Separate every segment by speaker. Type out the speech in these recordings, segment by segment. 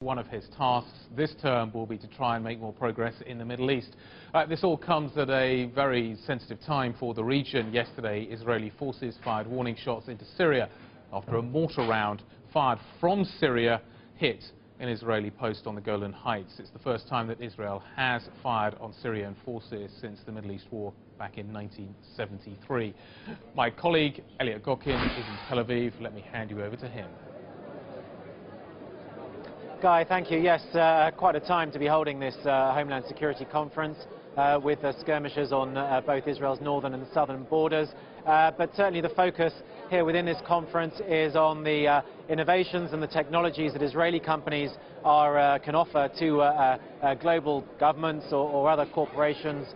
Speaker 1: One of his tasks this term will be to try and make more progress in the Middle East. This all comes at a very sensitive time for the region. Yesterday, Israeli forces fired warning shots into Syria after a mortar round fired from Syria hit an Israeli post on the Golan Heights. It's the first time that Israel has fired on Syrian forces since the Middle East War back in 1973. My colleague Elliot Godkin is in Tel Aviv. Let me hand you over to him.
Speaker 2: Guy, thank you. Yes, quite a time to be holding this Homeland Security Conference with skirmishes on both Israel's northern and southern borders. But certainly the focus here within this conference is on the innovations and the technologies that Israeli companies can offer to global governments or other corporations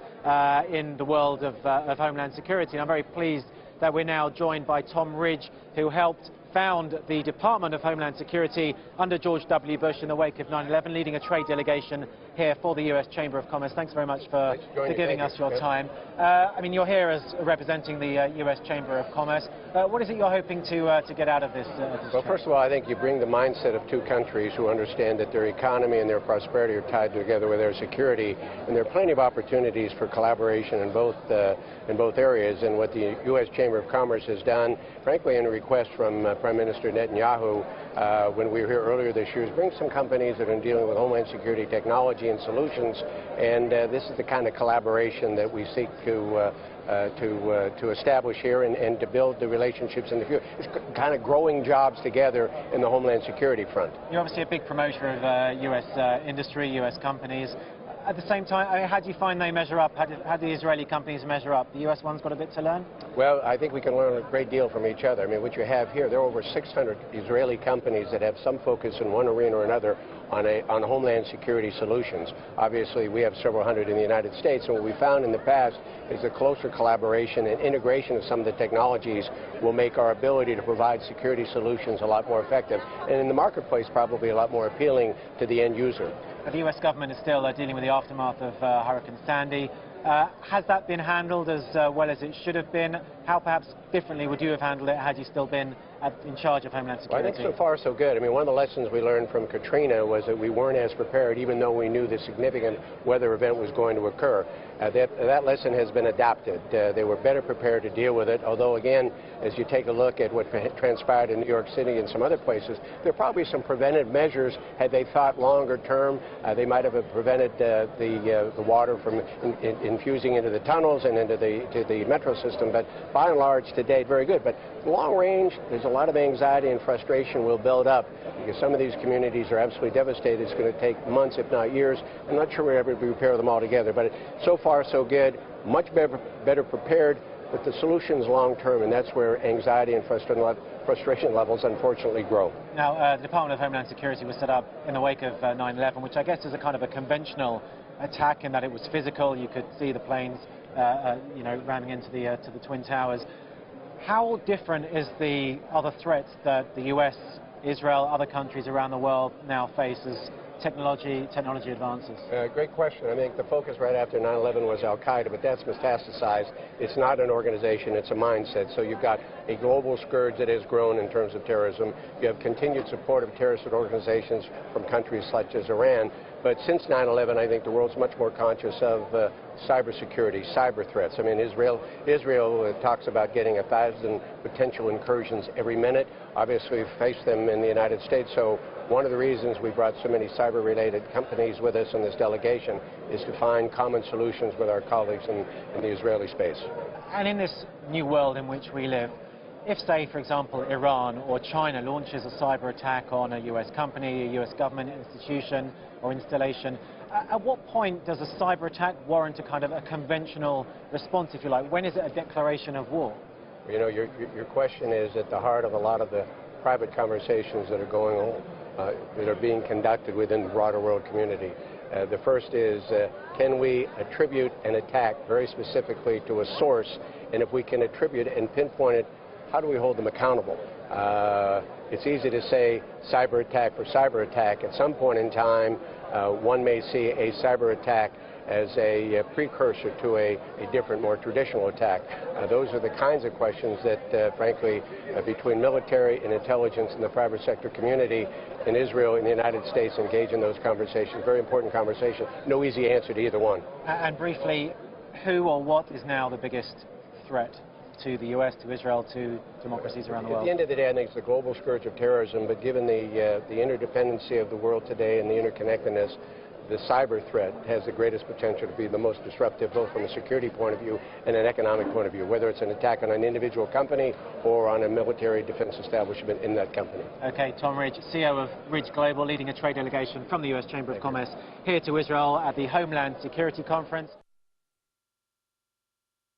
Speaker 2: in the world of Homeland Security. And I'm very pleased that we're now joined by Tom Ridge, who helped found the Department of Homeland Security under George W. Bush in the wake of 9/11, leading a trade delegation here for the U.S. Chamber of Commerce. Thanks very much for giving us your time. I mean, you're here as representing the U.S. Chamber of Commerce. What is it you're hoping to get out of this?
Speaker 3: Well, first of all, I think you bring the mindset of two countries who understand that their economy and their prosperity are tied together with their security, and there are plenty of opportunities for collaboration in both areas. And what the U.S. Chamber of Commerce has done, frankly, in a request from Prime Minister Netanyahu when we were here earlier this year, is bring some companies that are dealing with Homeland Security technology and solutions, and this is the kind of collaboration that we seek to establish here and to build the relationships in the future. It's kind of growing jobs together in the Homeland Security front.
Speaker 2: You're obviously a big promoter of U.S. industry, U.S. companies. At the same time, how do you find they measure up? How do the Israeli companies measure up? The U.S. one's got a bit to learn?
Speaker 3: Well, I think we can learn a great deal from each other. I mean, what you have here, there are over 600 Israeli companies that have some focus in one arena or another on Homeland Security solutions. Obviously, we have several hundred in the United States, and what we found in the past is a closer collaboration and integration of some of the technologies will make our ability to provide security solutions a lot more effective, and in the marketplace probably a lot more appealing to the end user.
Speaker 2: The U.S. government is still dealing with the aftermath of Hurricane Sandy. Has that been handled as well as it should have been? How perhaps differently would you have handled it had you still been in charge of Homeland Security?
Speaker 3: Well, I think so far so good. I mean, one of the lessons we learned from Katrina was that we weren't as prepared, even though we knew the significant weather event was going to occur. That lesson has been adopted. They were better prepared to deal with it, although again, as you take a look at what transpired in New York City and some other places, there are probably some preventive measures. Had they thought longer term, they might have prevented the water from infusing into the tunnels and into the metro system. But by and large, to date, very good. But long range, there's a lot of anxiety and frustration will build up because some of these communities are absolutely devastated. It's going to take months, if not years. I'm not sure we're ever going to repair them all together, but so far so good, much better prepared, but the solution's long term, and that's where anxiety and frustration levels unfortunately grow.
Speaker 2: Now, the Department of Homeland Security was set up in the wake of 9/11, which I guess is a kind of a conventional attack in that it was physical. You could see the planes, ramming into the Twin Towers. How different is the other threats that the U.S., Israel, other countries around the world now face as technology advances?
Speaker 3: Great question. I think the focus right after 9/11 was Al-Qaeda, but that's metastasized. It's not an organization, it's a mindset. So you've got a global scourge that has grown in terms of terrorism. You have continued support of terrorist organizations from countries such as Iran. But since 9/11, I think the world's much more conscious of cybersecurity, cyber threats. I mean, Israel talks about getting 1,000 potential incursions every minute. Obviously, we face them in the United States. So one of the reasons we brought so many cyber-related companies with us in this delegation is to find common solutions with our colleagues in the Israeli space.
Speaker 2: And in this new world in which we live, if, say, for example, Iran or China launches a cyber attack on a U.S. company, a U.S. government institution or installation, at what point does a cyber attack warrant a kind of a conventional response, if you like? When is it a declaration of war?
Speaker 3: You know, your question is at the heart of a lot of the private conversations that are going on, that are being conducted within the broader world community. The first is, can we attribute an attack very specifically to a source? And if we can attribute it and pinpoint it, how do we hold them accountable? It's easy to say cyber attack for cyber attack. At some point in time, one may see a cyber attack as a precursor to a different, more traditional attack? Those are the kinds of questions that, frankly, between military and intelligence and the private sector community in Israel and the United States engage in those conversations. Very important conversation. No easy answer to either one.
Speaker 2: And briefly, who or what is now the biggest threat to the U.S., to Israel, to democracies around the world?
Speaker 3: At the end of the day, I think it's the global scourge of terrorism, but given the interdependency of the world today and the interconnectedness, the cyber threat has the greatest potential to be the most disruptive, both from a security point of view and an economic point of view, whether it's an attack on an individual company or on a military defense establishment in that company.
Speaker 2: Okay, Tom Ridge, CEO of Ridge Global, leading a trade delegation from the U.S. Chamber of Commerce here to Israel at the Homeland Security Conference.